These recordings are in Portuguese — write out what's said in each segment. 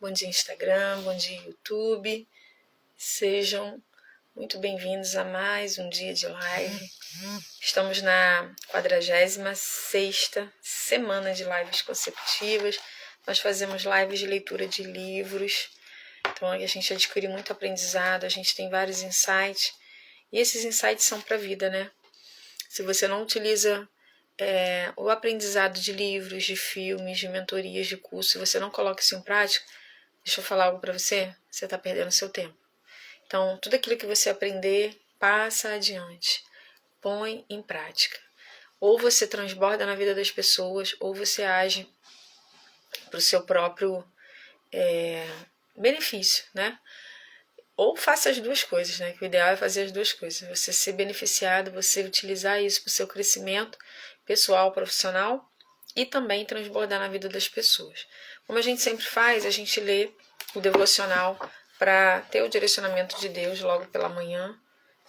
Bom dia Instagram, bom dia YouTube, sejam muito bem-vindos a mais um dia de live. Estamos na 46ª semana de lives consecutivas. Nós fazemos lives de leitura de livros, então a gente adquire muito aprendizado, a gente tem vários insights, e esses insights são para a vida, né? Se você não utiliza o aprendizado de livros, de filmes, de mentorias, de curso, se você não coloca isso em prática, deixa eu falar algo para você, você está perdendo seu tempo. Então, tudo aquilo que você aprender, passa adiante, põe em prática. Ou você transborda na vida das pessoas, ou você age para o seu próprio benefício, né? Ou faça as duas coisas, né? Que o ideal é fazer as duas coisas. Você ser beneficiado, você utilizar isso para o seu crescimento pessoal, profissional e também transbordar na vida das pessoas. Como a gente sempre faz, a gente lê o devocional para ter o direcionamento de Deus logo pela manhã.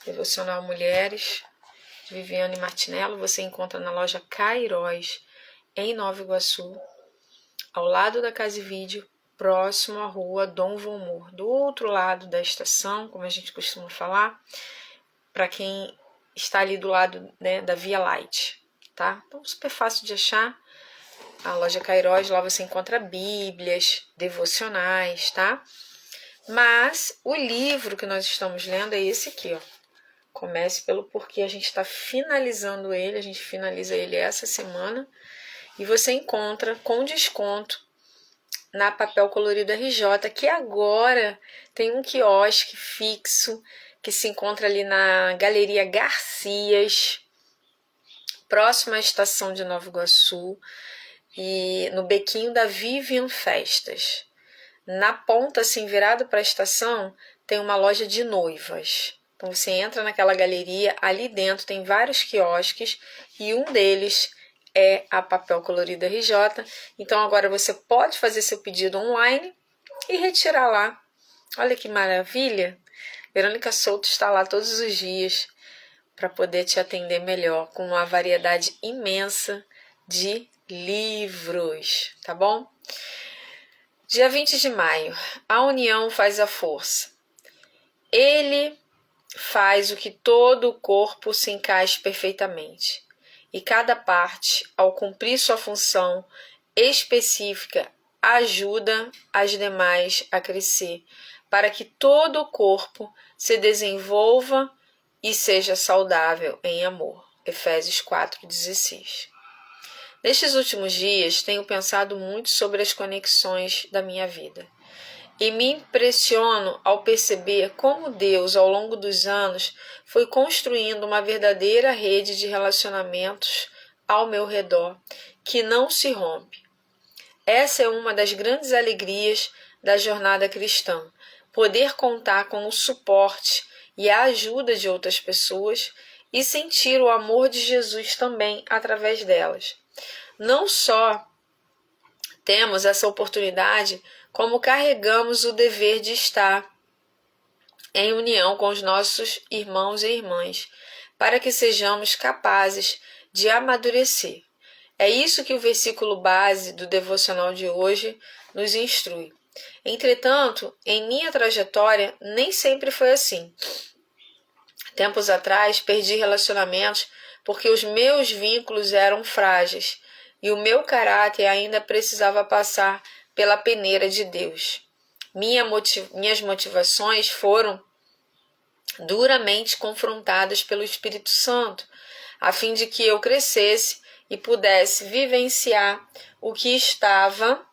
Devocional Mulheres, de Viviane Martinello, você encontra na loja Cairóis, em Nova Iguaçu, ao lado da Casa e Vídeo, próximo à rua Dom Valmor, do outro lado da estação, como a gente costuma falar, para quem está ali do lado, né, da Via Light, tá? Então, super fácil de achar. A loja Cairóis, lá você encontra bíblias, devocionais, tá? Mas o livro que nós estamos lendo é esse aqui, ó. Comece pelo porquê, a gente está finalizando ele, a gente finaliza ele essa semana, e você encontra com desconto na Papel Colorido RJ, que agora tem um quiosque fixo que se encontra ali na Galeria Garcias, próximo à estação de Nova Iguaçu, e no bequinho da Vivian Festas. Na ponta, assim, virado para a estação, tem uma loja de noivas. Então você entra naquela galeria, ali dentro tem vários quiosques e um deles é a Papel Colorido RJ. Então agora você pode fazer seu pedido online e retirar lá. Olha que maravilha! Verônica Souto está lá todos os dias para poder te atender melhor, com uma variedade imensa de livros, tá bom? Dia 20 de maio, a união faz a força. Ele faz o que todo o corpo se encaixe perfeitamente. E cada parte, ao cumprir sua função específica, ajuda as demais a crescer, para que todo o corpo se desenvolva e seja saudável em amor. Efésios 4,16. Nestes últimos dias, tenho pensado muito sobre as conexões da minha vida. E me impressiono ao perceber como Deus, ao longo dos anos, foi construindo uma verdadeira rede de relacionamentos ao meu redor, que não se rompe. Essa é uma das grandes alegrias da jornada cristã, poder contar com o suporte e a ajuda de outras pessoas e sentir o amor de Jesus também através delas. Não só temos essa oportunidade, como carregamos o dever de estar em união com os nossos irmãos e irmãs, para que sejamos capazes de amadurecer. É isso que o versículo base do devocional de hoje nos instrui. Entretanto, em minha trajetória, nem sempre foi assim. Tempos atrás, perdi relacionamentos porque os meus vínculos eram frágeis e o meu caráter ainda precisava passar pela peneira de Deus. Minhas motivações foram duramente confrontadas pelo Espírito Santo, a fim de que eu crescesse e pudesse vivenciar o que estava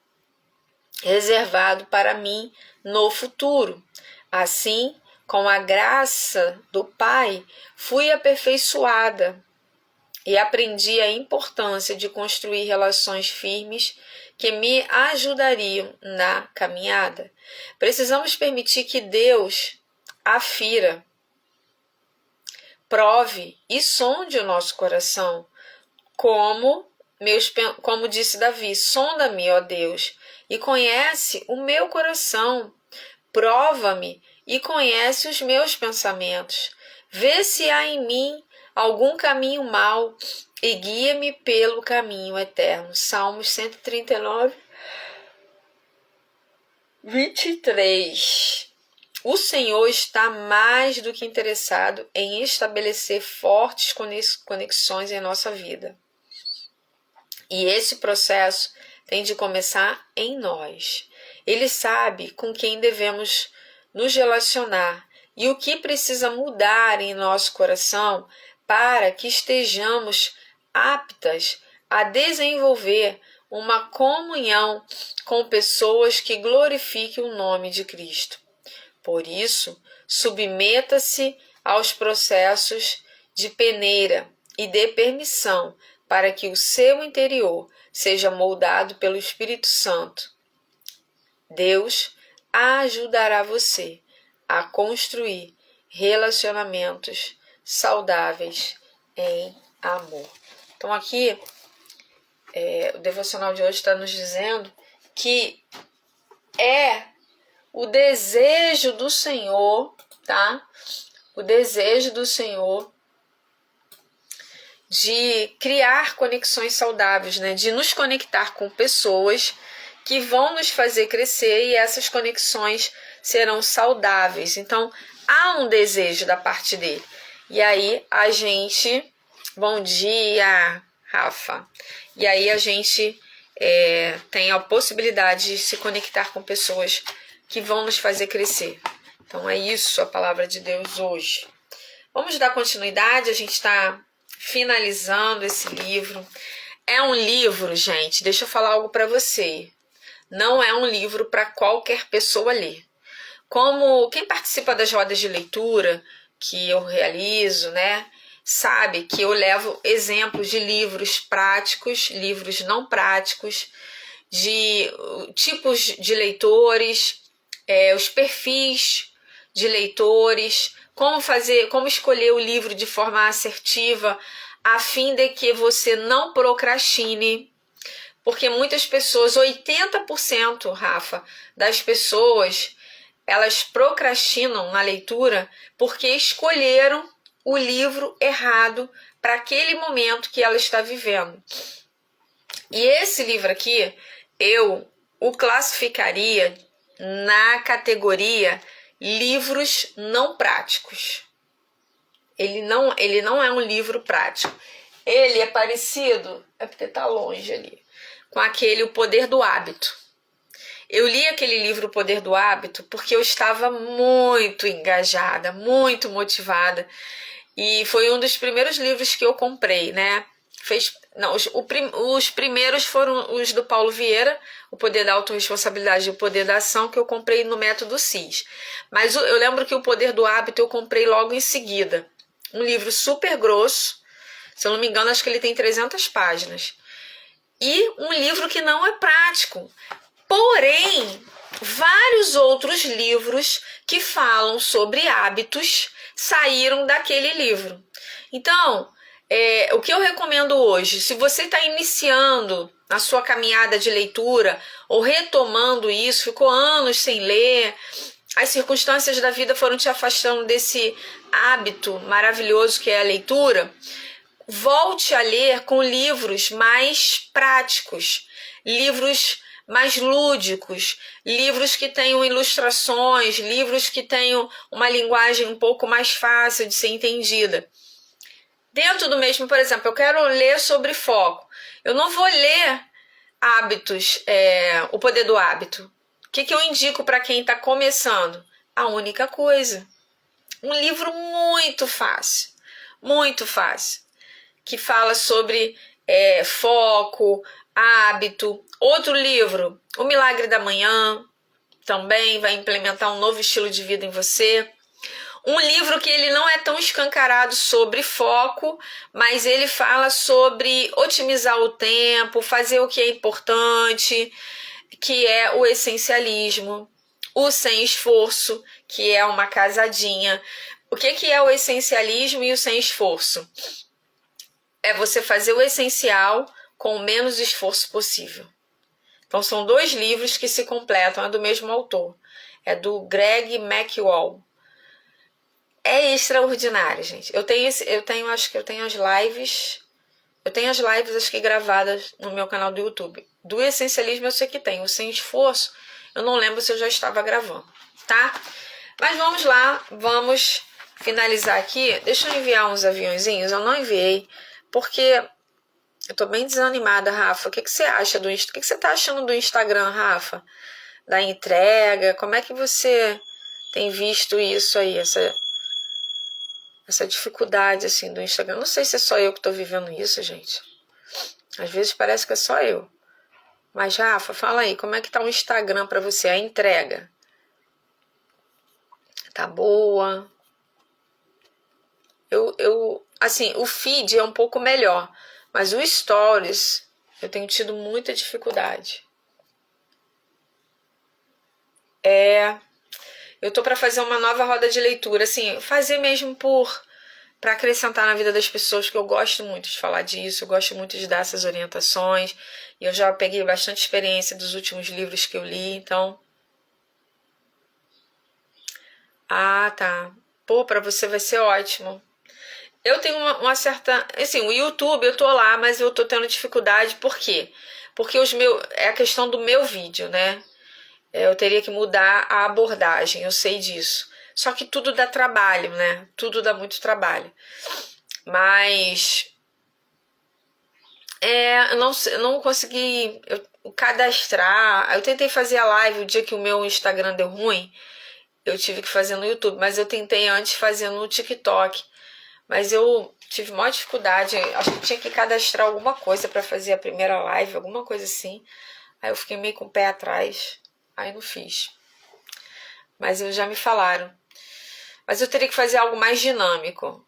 reservado para mim no futuro. Assim, com a graça do Pai, fui aperfeiçoada e aprendi a importância de construir relações firmes que me ajudariam na caminhada. Precisamos permitir que Deus afira, prove e sonde o nosso coração, como disse Davi: sonda-me, ó Deus, e conhece o meu coração, prova-me e conhece os meus pensamentos. Vê se há em mim algum caminho mau e guia-me pelo caminho eterno. Salmos 139, 23. O Senhor está mais do que interessado em estabelecer fortes conexões em nossa vida. E esse processo tem de começar em nós. Ele sabe com quem devemos nos relacionar e o que precisa mudar em nosso coração para que estejamos aptas a desenvolver uma comunhão com pessoas que glorifiquem o nome de Cristo. Por isso, submeta-se aos processos de peneira e dê permissão para que o seu interior seja moldado pelo Espírito Santo. Deus ajudará você a construir relacionamentos saudáveis em amor. Então aqui, o devocional de hoje está nos dizendo que é o desejo do Senhor, tá? O desejo do Senhor de criar conexões saudáveis, né? De nos conectar com pessoas que vão nos fazer crescer e essas conexões serão saudáveis. Então, há um desejo da parte dele. E aí a gente... Bom dia, Rafa. E aí a gente tem a possibilidade de se conectar com pessoas que vão nos fazer crescer. Então é isso a palavra de Deus hoje. Vamos dar continuidade, a gente está finalizando esse livro. É um livro, gente, deixa eu falar algo para você. Não é um livro para qualquer pessoa ler. Como quem participa das rodas de leitura que eu realizo, né, sabe que eu levo exemplos de livros práticos, livros não práticos, de tipos de leitores, os perfis de leitores, como escolher o livro de forma assertiva, a fim de que você não procrastine. Porque muitas pessoas, 80%, Rafa, das pessoas, elas procrastinam na leitura porque escolheram o livro errado para aquele momento que ela está vivendo. E esse livro aqui, eu o classificaria na categoria livros não práticos. Ele não é um livro prático. Ele é parecido, é porque está longe ali, com aquele O Poder do Hábito. Eu li aquele livro O Poder do Hábito porque eu estava muito engajada, muito motivada. E foi um dos primeiros livros que eu comprei, né? Os primeiros foram os do Paulo Vieira, O Poder da Autorresponsabilidade e O Poder da Ação, que eu comprei no método CIS. Mas eu lembro que O Poder do Hábito eu comprei logo em seguida. Um livro super grosso, se eu não me engano, acho que ele tem 300 páginas. E um livro que não é prático. Porém, vários outros livros que falam sobre hábitos saíram daquele livro. Então, o que eu recomendo hoje, se você está iniciando a sua caminhada de leitura ou retomando isso, ficou anos sem ler, as circunstâncias da vida foram te afastando desse hábito maravilhoso que é a leitura, volte a ler com livros mais práticos, livros mais lúdicos, livros que tenham ilustrações, livros que tenham uma linguagem um pouco mais fácil de ser entendida. Dentro do mesmo, por exemplo, eu quero ler sobre foco. Eu não vou ler hábitos, O Poder do Hábito. O que eu indico para quem está começando? A única coisa. Um livro muito fácil, que fala sobre foco, hábito. Outro livro, O Milagre da Manhã, também vai implementar um novo estilo de vida em você. Um livro que ele não é tão escancarado sobre foco, mas ele fala sobre otimizar o tempo, fazer o que é importante, que é o essencialismo. O Sem Esforço, que é uma casadinha. O que é o essencialismo e o sem esforço? É você fazer o essencial com o menos esforço possível. Então, são dois livros que se completam, é do mesmo autor. É do Greg McWall. É extraordinário, gente. Acho que eu tenho as lives. Eu tenho as lives, acho que gravadas no meu canal do YouTube. Do essencialismo eu sei que tem. O sem esforço, Eu não lembro se eu já estava gravando, tá? Mas vamos lá, vamos finalizar aqui. Deixa eu enviar uns aviãozinhos. Eu não enviei, porque eu tô bem desanimada, Rafa. O que você acha do Instagram? O que você tá achando do Instagram, Rafa? Da entrega? Como é que você tem visto isso aí, essa dificuldade assim do Instagram? Não sei se é só eu que tô vivendo isso, gente. Às vezes parece que é só eu. Mas, Rafa, fala aí, como é que tá o Instagram pra você, a entrega? Tá boa? Assim, o feed é um pouco melhor, mas o Stories eu tenho tido muita dificuldade. Eu tô para fazer uma nova roda de leitura, assim, fazer mesmo para acrescentar na vida das pessoas, que eu gosto muito de falar disso, eu gosto muito de dar essas orientações, e eu já peguei bastante experiência dos últimos livros que eu li, então... Ah, tá. Pô, para você vai ser ótimo. Eu tenho uma certa... Assim, o YouTube eu tô lá, mas eu tô tendo dificuldade, por quê? Porque é a questão do meu vídeo, né? Eu teria que mudar a abordagem, eu sei disso. Só que tudo dá trabalho, né? Tudo dá muito trabalho. Mas eu não consegui cadastrar. Eu tentei fazer a live o dia que o meu Instagram deu ruim. Eu tive que fazer no YouTube, mas eu tentei antes fazer no TikTok. Mas eu tive maior dificuldade. Acho que tinha que cadastrar alguma coisa para fazer a primeira live, alguma coisa assim. Aí eu fiquei meio com o pé atrás. Aí não fiz. Mas já me falaram. Mas eu teria que fazer algo mais dinâmico.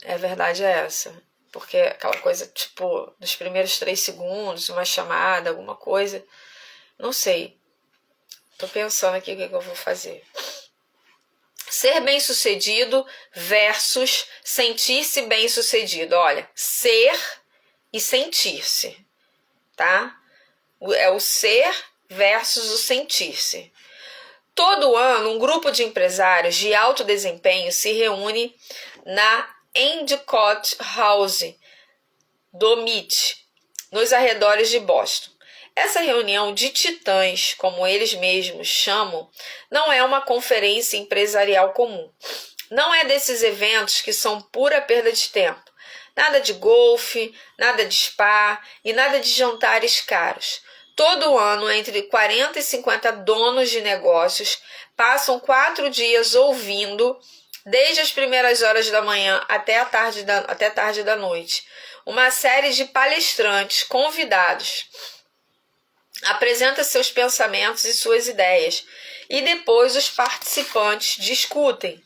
A verdade é essa. Porque aquela coisa, tipo, nos primeiros 3 segundos, uma chamada, alguma coisa. Não sei. Tô pensando aqui o que eu vou fazer. Ser bem-sucedido versus sentir-se bem-sucedido. Olha, ser e sentir-se, tá? É o ser versus o sentir-se. Todo ano, um grupo de empresários de alto desempenho se reúne na Endicott House do MIT, nos arredores de Boston. Essa reunião de titãs, como eles mesmos chamam, não é uma conferência empresarial comum. Não é desses eventos que são pura perda de tempo. Nada de golfe, nada de spa e nada de jantares caros. Todo ano, entre 40 e 50 donos de negócios passam 4 dias ouvindo, desde as primeiras horas da manhã até tarde da noite, uma série de palestrantes convidados. Apresenta seus pensamentos e suas ideias, e depois os participantes discutem.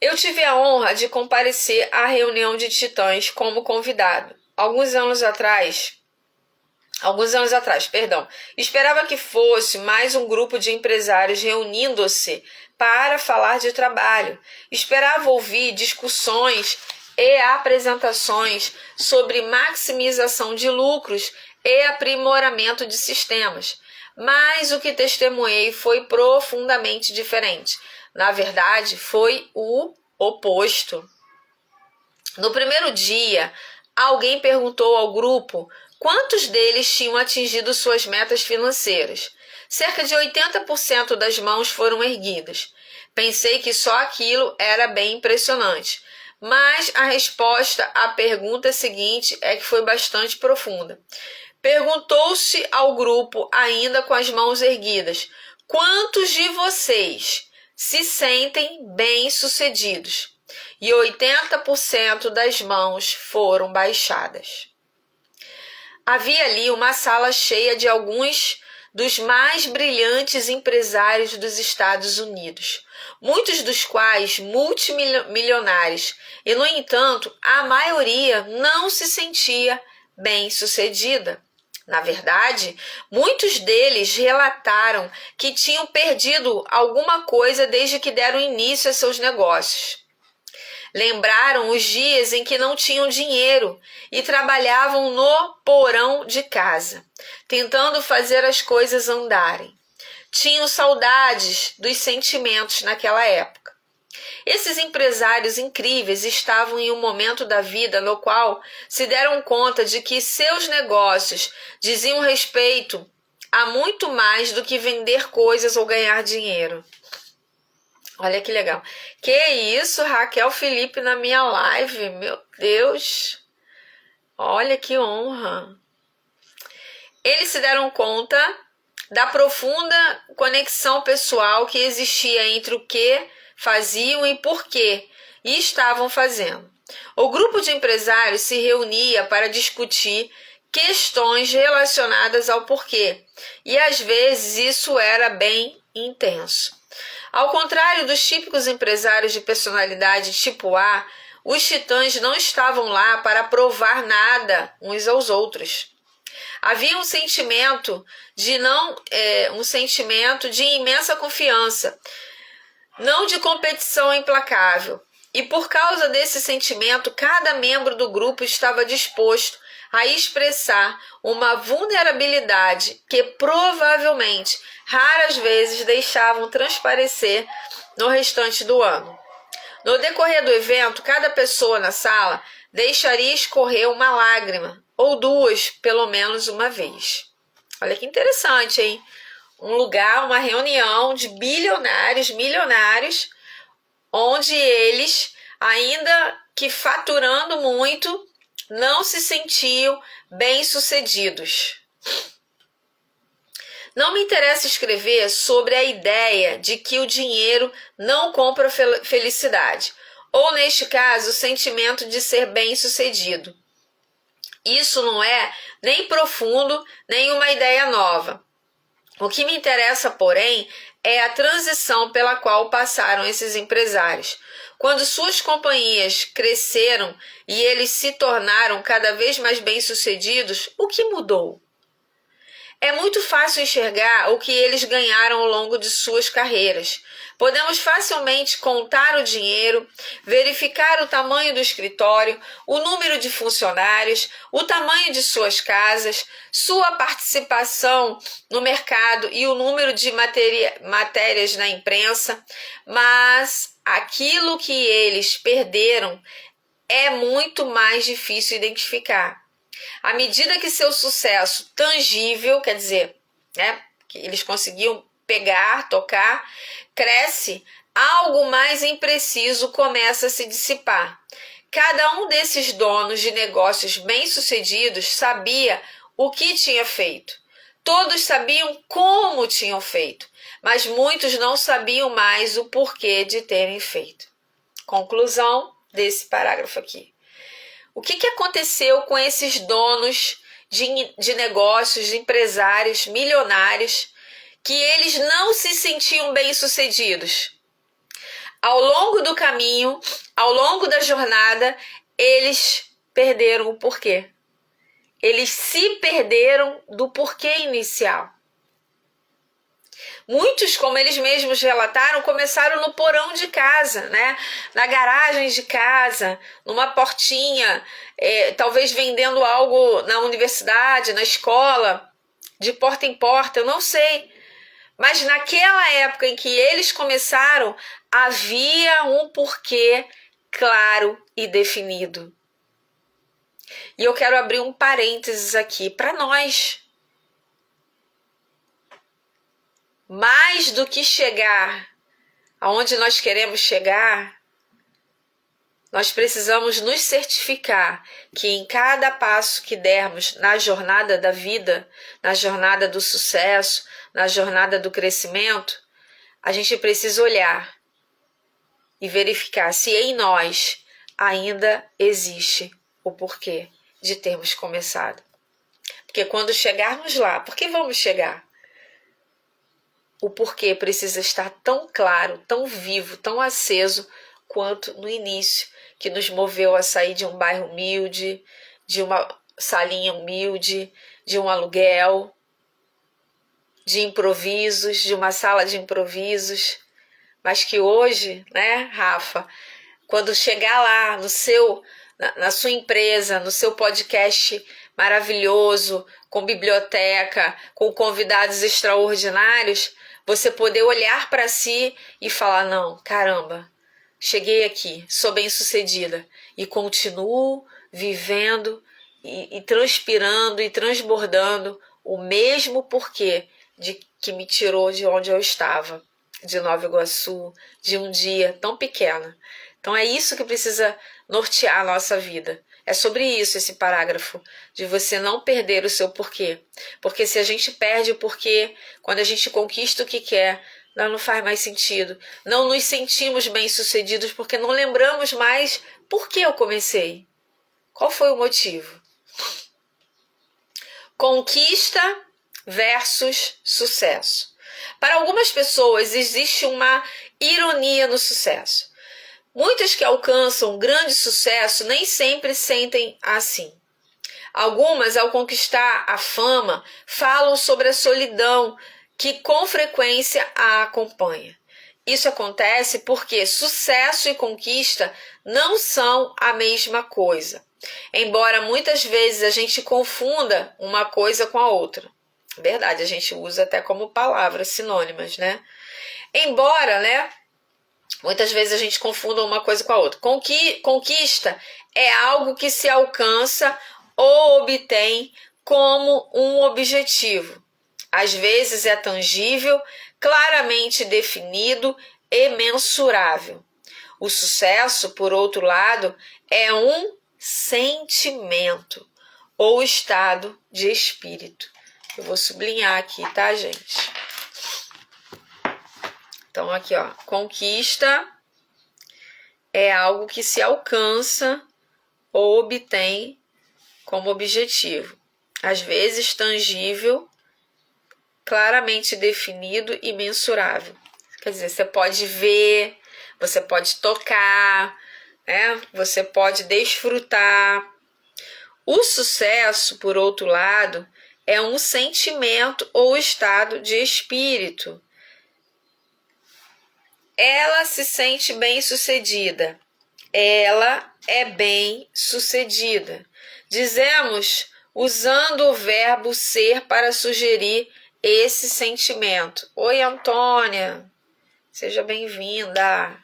Eu tive a honra de comparecer à reunião de titãs como convidado. Alguns anos atrás, esperava que fosse mais um grupo de empresários reunindo-se para falar de trabalho. Esperava ouvir discussões e apresentações sobre maximização de lucros e aprimoramento de sistemas. Mas o que testemunhei foi profundamente diferente. Na verdade, foi o oposto. No primeiro dia, alguém perguntou ao grupo quantos deles tinham atingido suas metas financeiras. Cerca de 80% das mãos foram erguidas. Pensei que só aquilo era bem impressionante. Mas a resposta à pergunta seguinte é que foi bastante profunda. Perguntou-se ao grupo, ainda com as mãos erguidas, quantos de vocês se sentem bem-sucedidos? E 80% das mãos foram baixadas. Havia ali uma sala cheia de alguns dos mais brilhantes empresários dos Estados Unidos, muitos dos quais multimilionários, e, no entanto, a maioria não se sentia bem-sucedida. Na verdade, muitos deles relataram que tinham perdido alguma coisa desde que deram início a seus negócios. Lembraram os dias em que não tinham dinheiro e trabalhavam no porão de casa, tentando fazer as coisas andarem. Tinham saudades dos sentimentos naquela época. Esses empresários incríveis estavam em um momento da vida no qual se deram conta de que seus negócios diziam respeito há muito mais do que vender coisas ou ganhar dinheiro. Olha que legal. Que isso, Raquel Felipe na minha live. Meu Deus. Olha que honra. Eles se deram conta da profunda conexão pessoal que existia entre o que faziam e por que estavam fazendo. O grupo de empresários se reunia para discutir questões relacionadas ao porquê, e às vezes isso era bem intenso. Ao contrário dos típicos empresários de personalidade tipo A, os titãs não estavam lá para provar nada uns aos outros. Havia um sentimento de imensa confiança, não de competição implacável. E por causa desse sentimento, cada membro do grupo estava disposto a expressar uma vulnerabilidade que provavelmente raras vezes deixavam transparecer no restante do ano. No decorrer do evento, cada pessoa na sala deixaria escorrer uma lágrima, ou duas, pelo menos uma vez. Olha que interessante, hein? Um lugar, uma reunião de milionários, onde eles, ainda que faturando muito, não se sentiam bem-sucedidos. Não me interessa escrever sobre a ideia de que o dinheiro não compra felicidade, ou neste caso, o sentimento de ser bem-sucedido. Isso não é nem profundo, nem uma ideia nova. O que me interessa, porém, é a transição pela qual passaram esses empresários. Quando suas companhias cresceram e eles se tornaram cada vez mais bem-sucedidos, o que mudou? É muito fácil enxergar o que eles ganharam ao longo de suas carreiras. Podemos facilmente contar o dinheiro, verificar o tamanho do escritório, o número de funcionários, o tamanho de suas casas, sua participação no mercado e o número de matérias na imprensa, mas aquilo que eles perderam é muito mais difícil identificar. À medida que seu sucesso tangível, quer dizer, que eles conseguiam pegar, tocar, cresce, algo mais impreciso começa a se dissipar. Cada um desses donos de negócios bem-sucedidos sabia o que tinha feito. Todos sabiam como tinham feito, mas muitos não sabiam mais o porquê de terem feito. Conclusão desse parágrafo aqui. O que aconteceu com esses donos de negócios, de empresários milionários, que eles não se sentiam bem-sucedidos? Ao longo do caminho, ao longo da jornada, eles perderam o porquê. Eles se perderam do porquê inicial. Muitos, como eles mesmos relataram, começaram no porão de casa, na garagem de casa, numa portinha, talvez vendendo algo na universidade, na escola, de porta em porta, eu não sei. Mas naquela época em que eles começaram, havia um porquê claro e definido. E eu quero abrir um parênteses aqui para nós. Mais do que chegar aonde nós queremos chegar, nós precisamos nos certificar que em cada passo que dermos na jornada da vida, na jornada do sucesso, na jornada do crescimento, a gente precisa olhar e verificar se em nós ainda existe o porquê de termos começado. Porque quando chegarmos lá, porque vamos chegar? O porquê precisa estar tão claro, tão vivo, tão aceso quanto no início, que nos moveu a sair de um bairro humilde, de uma salinha humilde, de um aluguel, de improvisos, de uma sala de improvisos, mas que hoje, Rafa, quando chegar lá na sua empresa, no seu podcast maravilhoso, com biblioteca, com convidados extraordinários, você poder olhar para si e falar, não, caramba, cheguei aqui, sou bem-sucedida e continuo vivendo e transpirando e transbordando o mesmo porquê que me tirou de onde eu estava, de Nova Iguaçu, de um dia tão pequeno. Então é isso que precisa nortear a nossa vida. É sobre isso esse parágrafo, de você não perder o seu porquê. Porque se a gente perde o porquê, quando a gente conquista o que quer, não faz mais sentido. Não nos sentimos bem-sucedidos porque não lembramos mais por que eu comecei. Qual foi o motivo? Conquista versus sucesso. Para algumas pessoas existe uma ironia no sucesso. Muitas que alcançam grande sucesso nem sempre sentem assim. Algumas, ao conquistar a fama, falam sobre a solidão que com frequência a acompanha. Isso acontece porque sucesso e conquista não são a mesma coisa, embora muitas vezes a gente confunda uma coisa com a outra. Verdade, a gente usa até como palavras sinônimas, né? Embora, muitas vezes a gente confunda uma coisa com a outra. Conquista é algo que se alcança ou obtém como um objetivo. Às vezes é tangível, claramente definido e mensurável. O sucesso, por outro lado, é um sentimento ou estado de espírito. Eu vou sublinhar aqui, tá, gente? Então, aqui, ó, conquista é algo que se alcança ou obtém como objetivo. Às vezes tangível, claramente definido e mensurável. Quer dizer, você pode ver, você pode tocar, você pode desfrutar. O sucesso, por outro lado, é um sentimento ou estado de espírito. Ela se sente bem-sucedida. Ela é bem-sucedida. Dizemos usando o verbo ser para sugerir esse sentimento. Oi, Antônia. Seja bem-vinda.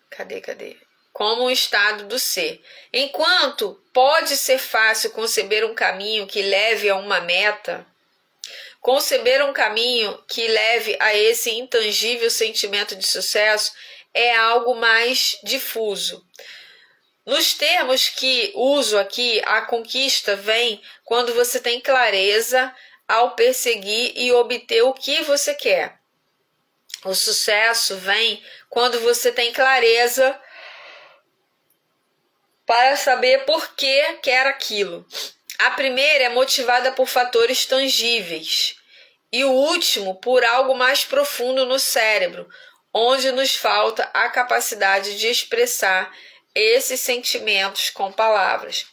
Cadê? Como um estado do ser. Enquanto pode ser fácil conceber um caminho que leve a uma meta, conceber um caminho que leve a esse intangível sentimento de sucesso é algo mais difuso. Nos termos que uso aqui, a conquista vem quando você tem clareza ao perseguir e obter o que você quer. O sucesso vem quando você tem clareza para saber por que quer aquilo. A primeira é motivada por fatores tangíveis e o último por algo mais profundo no cérebro, onde nos falta a capacidade de expressar esses sentimentos com palavras.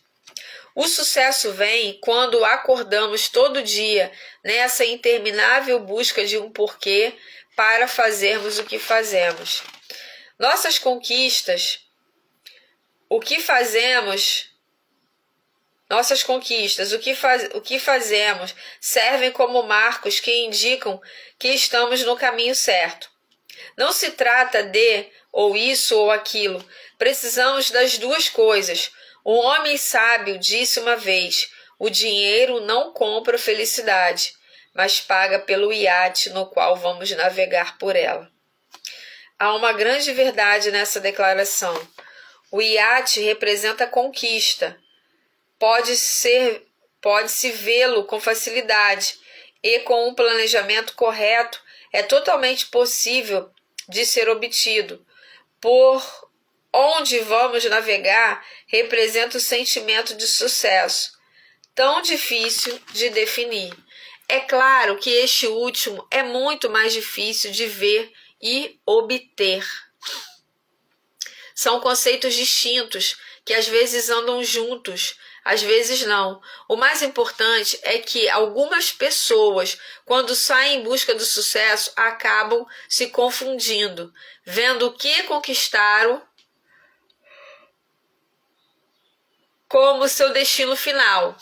O sucesso vem quando acordamos todo dia nessa interminável busca de um porquê para fazermos o que fazemos. Nossas conquistas, o que fazemos, servem como marcos que indicam que estamos no caminho certo. Não se trata de ou isso ou aquilo. Precisamos das duas coisas. Um homem sábio disse uma vez: o dinheiro não compra felicidade, mas paga pelo iate no qual vamos navegar por ela. Há uma grande verdade nessa declaração. O iate representa conquista. Pode-se vê-lo com facilidade e com um planejamento correto é totalmente possível de ser obtido. Por onde vamos navegar representa o sentimento de sucesso, tão difícil de definir. É claro que este último é muito mais difícil de ver e obter. São conceitos distintos que às vezes andam juntos, às vezes não. O mais importante é que algumas pessoas, quando saem em busca do sucesso, acabam se confundindo, vendo o que conquistaram como seu destino final.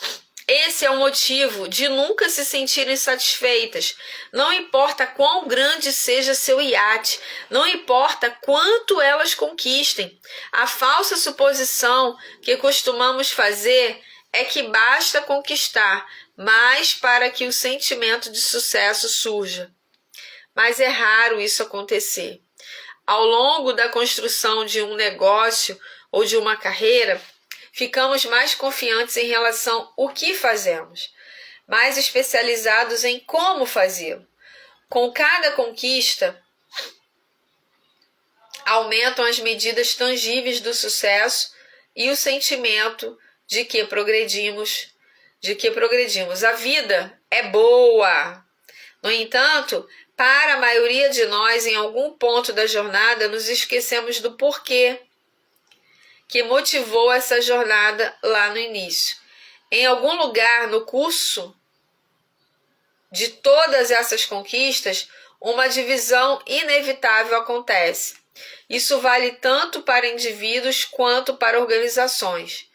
Esse é o motivo de nunca se sentirem satisfeitas. Não importa quão grande seja seu iate, não importa quanto elas conquistem. A falsa suposição que costumamos fazer é que basta conquistar mais para que o sentimento de sucesso surja. Mas é raro isso acontecer. Ao longo da construção de um negócio ou de uma carreira, ficamos mais confiantes em relação ao que fazemos, mais especializados em como fazê-lo. Com cada conquista, aumentam as medidas tangíveis do sucesso e o sentimento de que progredimos. A vida é boa. No entanto, para a maioria de nós, em algum ponto da jornada, nos esquecemos do porquê que motivou essa jornada lá no início. Em algum lugar no curso de todas essas conquistas, uma divisão inevitável acontece. Isso vale tanto para indivíduos quanto para organizações.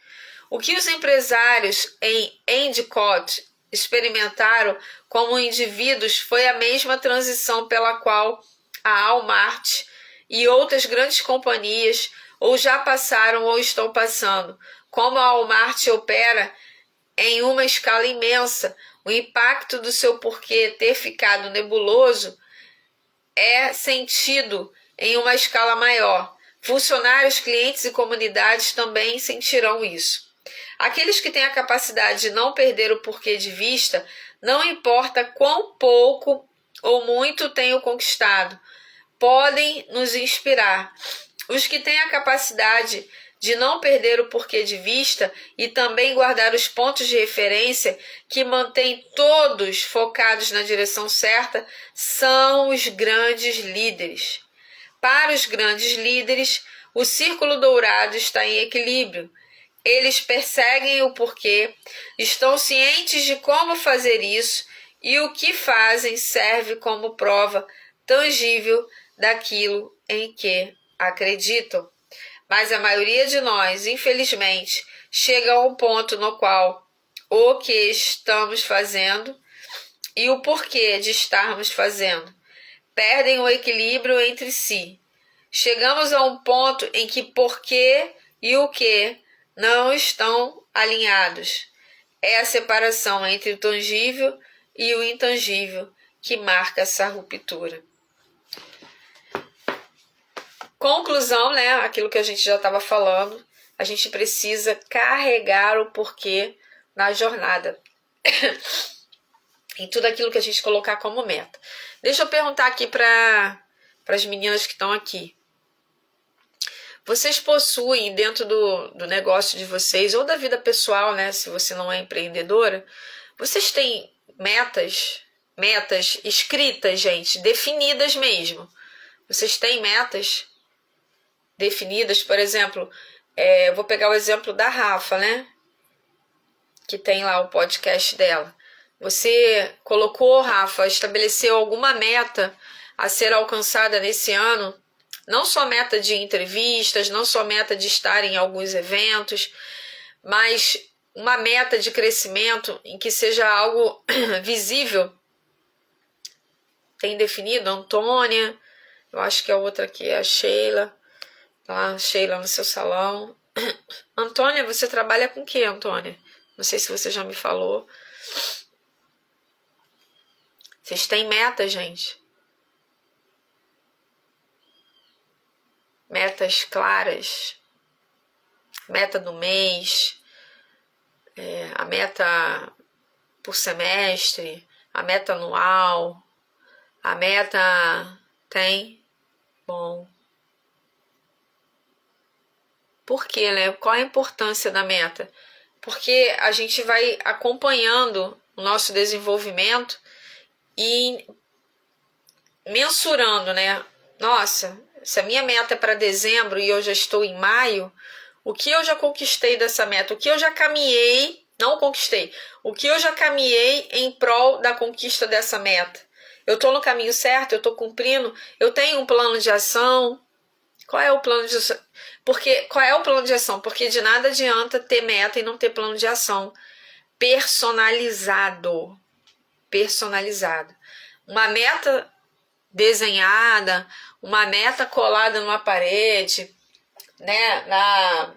O que os empresários em Endicott experimentaram como indivíduos foi a mesma transição pela qual a Walmart e outras grandes companhias ou já passaram ou estão passando. Como a Walmart opera em uma escala imensa, o impacto do seu porquê ter ficado nebuloso é sentido em uma escala maior. Funcionários, clientes e comunidades também sentirão isso. Aqueles que têm a capacidade de não perder o porquê de vista, não importa quão pouco ou muito tenham conquistado, podem nos inspirar. Os que têm a capacidade de não perder o porquê de vista e também guardar os pontos de referência que mantêm todos focados na direção certa, são os grandes líderes. Para os grandes líderes, o círculo dourado está em equilíbrio. Eles perseguem o porquê, estão cientes de como fazer isso e o que fazem serve como prova tangível daquilo em que acreditam. Mas a maioria de nós, infelizmente, chega a um ponto no qual o que estamos fazendo e o porquê de estarmos fazendo perdem o equilíbrio entre si. Chegamos a um ponto em que porquê e o que não estão alinhados. É a separação entre o tangível e o intangível que marca essa ruptura. Conclusão, né? Aquilo que a gente já estava falando, a gente precisa carregar o porquê na jornada. Em tudo aquilo que a gente colocar como meta. Deixa eu perguntar aqui para as meninas que estão aqui. Vocês possuem dentro do negócio de vocês, ou da vida pessoal, né? Se você não é empreendedora, vocês têm metas escritas, gente, definidas mesmo. Vocês têm metas definidas, por exemplo, vou pegar o exemplo da Rafa, né? Que tem lá o podcast dela. Você colocou, Rafa, estabeleceu alguma meta a ser alcançada nesse ano? Não só meta de entrevistas, não só meta de estar em alguns eventos, mas uma meta de crescimento em que seja algo visível. Tem definido? Antônia, eu acho que a outra aqui é a Sheila. Tá, Sheila no seu salão. Antônia, você trabalha com o que, Antônia? Não sei se você já me falou. Vocês têm meta, gente? Metas claras. Meta do mês. A meta por semestre. A meta anual. A meta tem? Bom. Por quê, né? Qual a importância da meta? Porque a gente vai acompanhando o nosso desenvolvimento e mensurando, né? Nossa, se a minha meta é para dezembro e eu já estou em maio, o que eu já conquistei dessa meta? O que eu já caminhei, não conquistei, o que eu já caminhei em prol da conquista dessa meta? Eu estou no caminho certo? Eu estou cumprindo? Eu tenho um plano de ação? Qual é o plano de ação? Qual é o plano de ação? Porque de nada adianta ter meta e não ter plano de ação. personalizado. Personalizado. Uma meta desenhada, uma meta colada numa parede, né?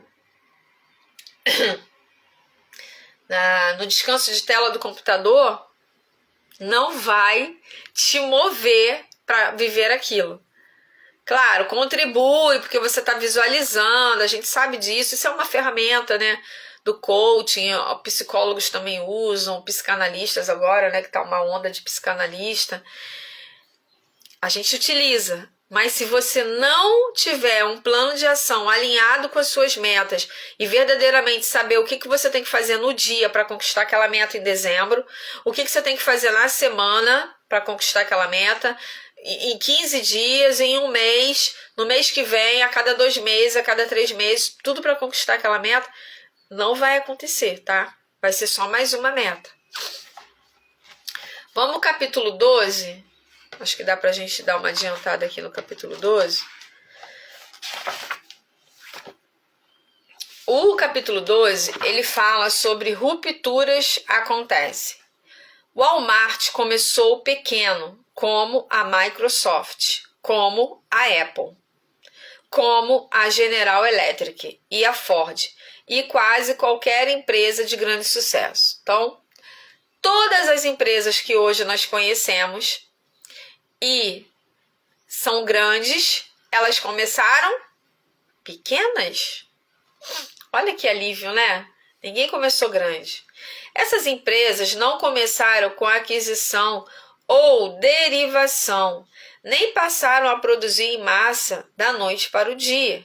No descanso de tela do computador, não vai te mover para viver aquilo. Claro, contribui, porque você está visualizando, a gente sabe disso, isso é uma ferramenta, né, do coaching, psicólogos também usam, psicanalistas agora, né, que tá uma onda de psicanalista, a gente utiliza, mas se você não tiver um plano de ação alinhado com as suas metas e verdadeiramente saber o que você tem que fazer no dia para conquistar aquela meta em dezembro, o que você tem que fazer na semana para conquistar aquela meta, em 15 dias, em um mês, no mês que vem, a cada 2 meses, a cada 3 meses, tudo para conquistar aquela meta, não vai acontecer, tá? Vai ser só mais uma meta. Vamos ao capítulo 12. Acho que dá pra gente dar uma adiantada aqui no capítulo 12. O capítulo 12, ele fala sobre rupturas acontecem. O Walmart começou pequeno, como a Microsoft, como a Apple, como a General Electric e a Ford, e quase qualquer empresa de grande sucesso. Então, todas as empresas que hoje nós conhecemos e são grandes, elas começaram pequenas. Olha que alívio, né? Ninguém começou grande. Essas empresas não começaram com aquisição ou derivação, nem passaram a produzir em massa da noite para o dia.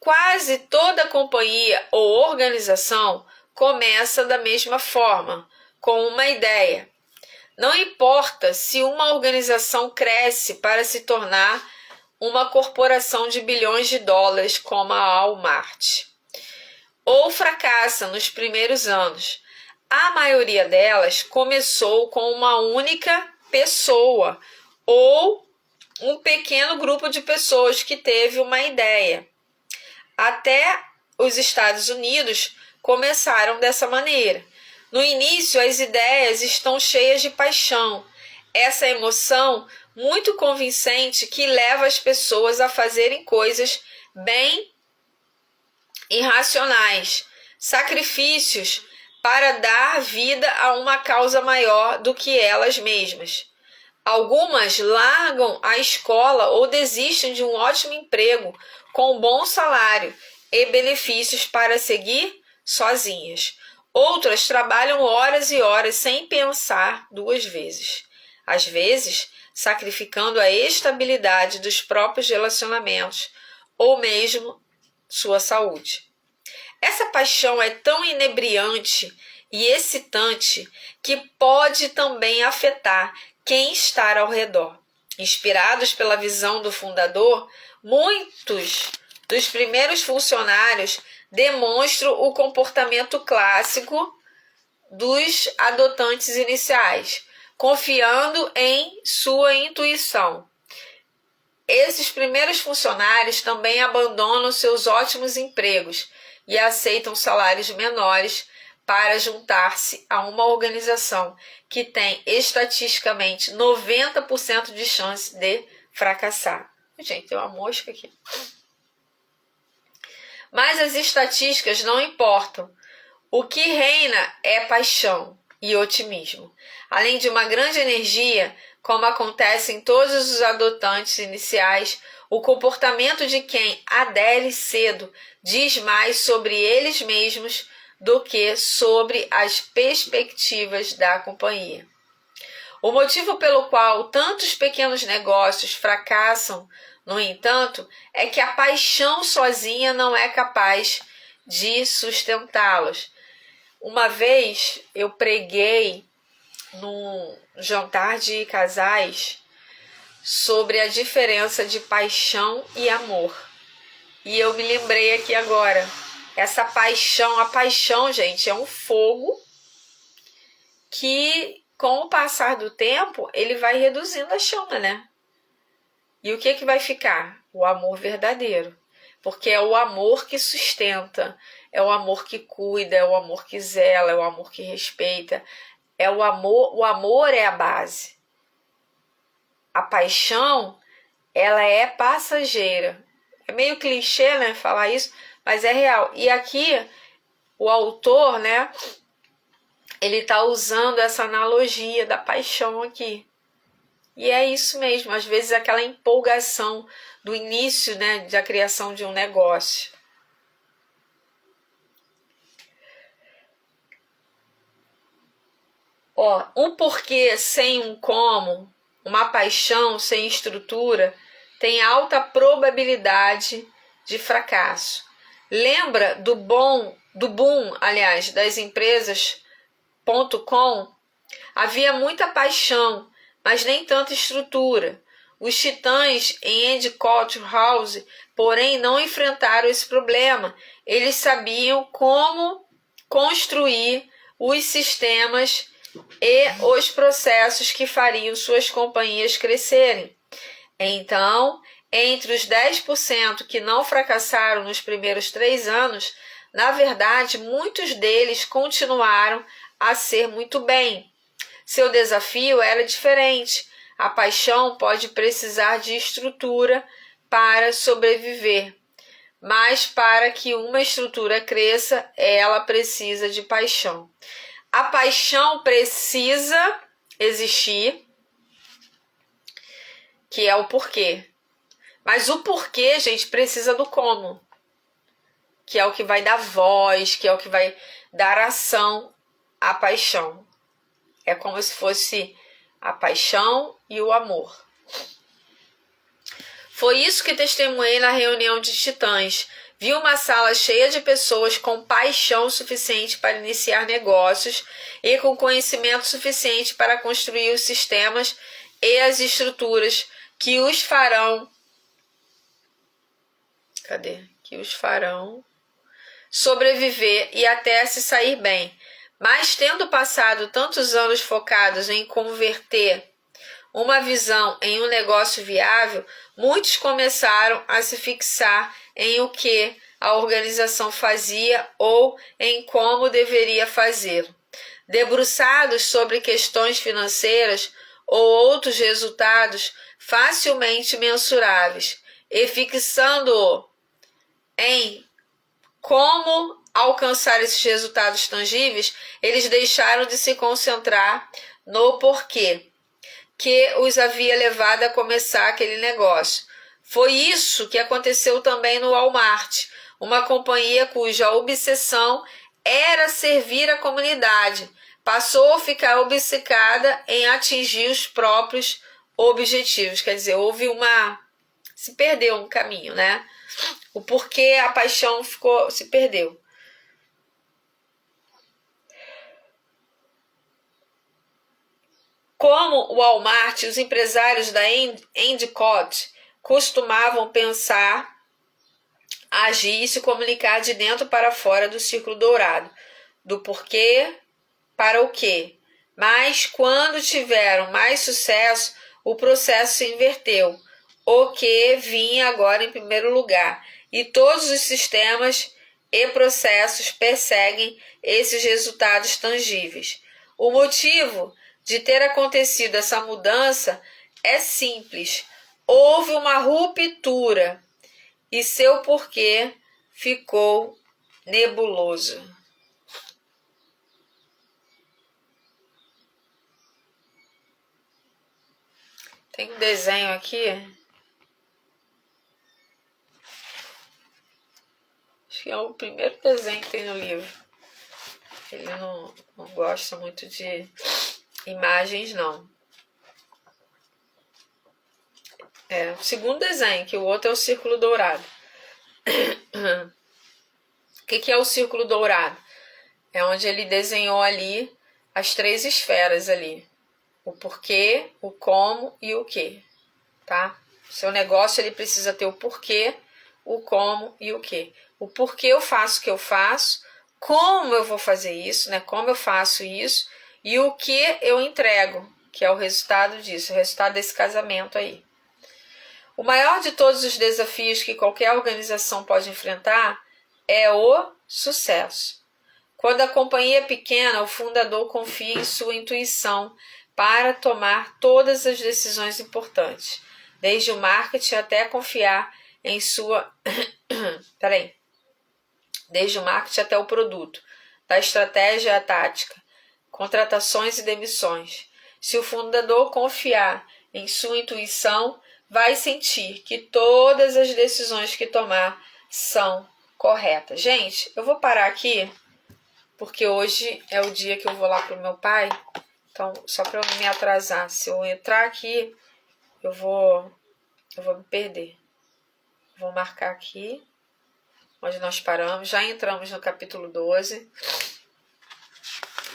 Quase toda companhia ou organização começa da mesma forma, com uma ideia. Não importa se uma organização cresce para se tornar uma corporação de bilhões de dólares como a Walmart, ou fracassa nos primeiros anos. A maioria delas começou com uma única pessoa ou um pequeno grupo de pessoas que teve uma ideia. Até os Estados Unidos começaram dessa maneira. No início, as ideias estão cheias de paixão, essa emoção muito convincente que leva as pessoas a fazerem coisas bem irracionais, sacrifícios para dar vida a uma causa maior do que elas mesmas. Algumas largam a escola ou desistem de um ótimo emprego com um bom salário e benefícios para seguir sozinhas. Outras trabalham horas e horas sem pensar 2 vezes. Às vezes, sacrificando a estabilidade dos próprios relacionamentos ou mesmo sua saúde. Essa paixão é tão inebriante e excitante que pode também afetar quem está ao redor. Inspirados pela visão do fundador, muitos dos primeiros funcionários demonstram o comportamento clássico dos adotantes iniciais, confiando em sua intuição. Esses primeiros funcionários também abandonam seus ótimos empregos e aceitam salários menores para juntar-se a uma organização que tem estatisticamente 90% de chance de fracassar. Gente, tem uma mosca aqui. Mas as estatísticas não importam. O que reina é paixão e otimismo. Além de uma grande energia, como acontece em todos os adotantes iniciais, o comportamento de quem adere cedo diz mais sobre eles mesmos do que sobre as perspectivas da companhia. O motivo pelo qual tantos pequenos negócios fracassam, no entanto, é que a paixão sozinha não é capaz de sustentá-los. Uma vez eu preguei num jantar de casais sobre a diferença de paixão e amor. E eu me lembrei aqui agora, essa paixão, a paixão, gente, é um fogo que, com o passar do tempo, ele vai reduzindo a chama, né? E o que vai ficar? O amor verdadeiro. Porque é o amor que sustenta, é o amor que cuida, é o amor que zela, é o amor que respeita, é o amor é a base. A paixão, ela é passageira. É meio clichê, né, falar isso, mas é real. E aqui, o autor, né, ele está usando essa analogia da paixão aqui. E é isso mesmo, às vezes aquela empolgação do início, né, da criação de um negócio. Ó, um porquê sem um como, uma paixão sem estrutura, tem alta probabilidade de fracasso. Lembra do boom, aliás, das empresas.com? Havia muita paixão, mas nem tanta estrutura. Os titãs em Endicott House, porém, não enfrentaram esse problema. Eles sabiam como construir os sistemas e os processos que fariam suas companhias crescerem. Então, entre os 10% que não fracassaram nos primeiros 3 anos, na verdade, muitos deles continuaram a ser muito bem. Seu desafio era diferente. A paixão pode precisar de estrutura para sobreviver, mas para que uma estrutura cresça, ela precisa de paixão. A paixão precisa existir, que é o porquê. Mas o porquê, gente, precisa do como, que é o que vai dar voz, que é o que vai dar ação à paixão. É como se fosse a paixão e o amor. Foi isso que testemunhei na reunião de titãs. Vi uma sala cheia de pessoas com paixão suficiente para iniciar negócios e com conhecimento suficiente para construir os sistemas e as estruturas que os farão sobreviver e até se sair bem. Mas tendo passado tantos anos focados em converter uma visão em um negócio viável, muitos começaram a se fixar em o que a organização fazia ou em como deveria fazê-lo. Debruçados sobre questões financeiras ou outros resultados facilmente mensuráveis e fixando-o em como alcançar esses resultados tangíveis, eles deixaram de se concentrar no porquê que os havia levado a começar aquele negócio. Foi isso que aconteceu também no Walmart, uma companhia cuja obsessão era servir a comunidade, passou a ficar obcecada em atingir os próprios objetivos. Quer dizer, se perdeu um caminho, né? O porquê a paixão se perdeu. Como o Walmart, os empresários da Endicott costumavam pensar, agir e se comunicar de dentro para fora do círculo dourado, do porquê para o quê. Mas quando tiveram mais sucesso, o processo se inverteu. O que vinha agora em primeiro lugar. E todos os sistemas e processos perseguem esses resultados tangíveis. O motivo de ter acontecido essa mudança é simples. Houve uma ruptura e seu porquê ficou nebuloso. Tem um desenho aqui. Acho que é o primeiro desenho que tem no livro. Ele não gosta muito de imagens, não. É o segundo desenho, que o outro é o círculo dourado. O que é o círculo dourado? É onde ele desenhou ali as 3 esferas ali. O porquê, o como e o que, tá? O seu negócio ele precisa ter o porquê, o como e o que. O porquê eu faço o que eu faço, como eu vou fazer isso, né? Como eu faço isso e o que eu entrego, que é o resultado disso, o resultado desse casamento aí. O maior de todos os desafios que qualquer organização pode enfrentar é o sucesso. Quando a companhia é pequena, o fundador confia em sua intuição para tomar todas as decisões importantes, desde o marketing até confiar em sua... Desde o marketing até o produto, da estratégia à tática, contratações e demissões. Se o fundador confiar em sua intuição, vai sentir que todas as decisões que tomar são corretas. Gente, eu vou parar aqui, porque hoje é o dia que eu vou lá pro meu pai. Então, só para eu não me atrasar, se eu entrar aqui, eu vou me perder. Vou marcar aqui onde nós paramos. Já entramos no capítulo 12.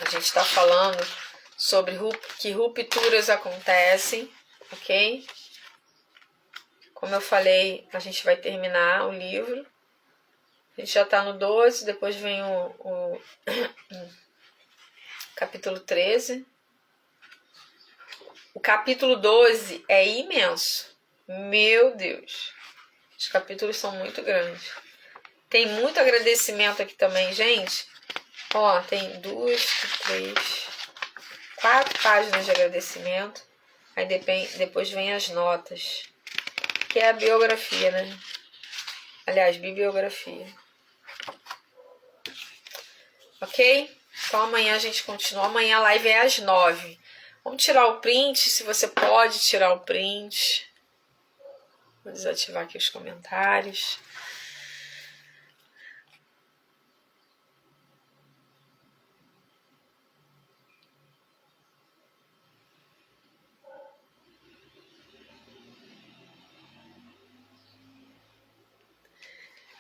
A gente está falando sobre que rupturas acontecem, ok? Como eu falei, a gente vai terminar o livro. A gente já está no 12, depois vem o capítulo 13. O capítulo 12 é imenso. Meu Deus. Os capítulos são muito grandes. Tem muito agradecimento aqui também, gente. Ó, tem 2, 3, 4 páginas de agradecimento. Aí depois vem as notas, que é a biografia, né? Aliás, bibliografia. Ok? Então amanhã a gente continua. Amanhã a live é às 9. Vamos tirar o print, se você pode tirar o print. Vou desativar aqui os comentários.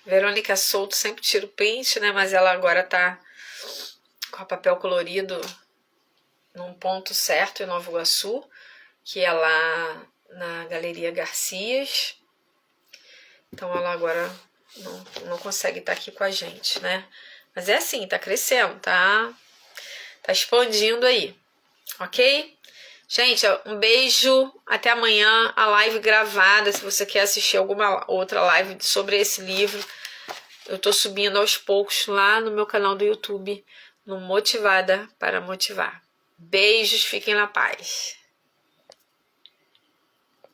Verônica Souto sempre tira o print, né? Mas ela agora tá com papel colorido num ponto certo em Nova Iguaçu, que é lá na Galeria Garcias. Então ela agora não consegue estar aqui com a gente, né? Mas é assim, tá crescendo, tá expandindo aí, ok? Gente, um beijo, até amanhã, a live gravada, se você quer assistir alguma outra live sobre esse livro, eu tô subindo aos poucos lá no meu canal do YouTube, no Motivada para Motivar. Beijos, fiquem na paz.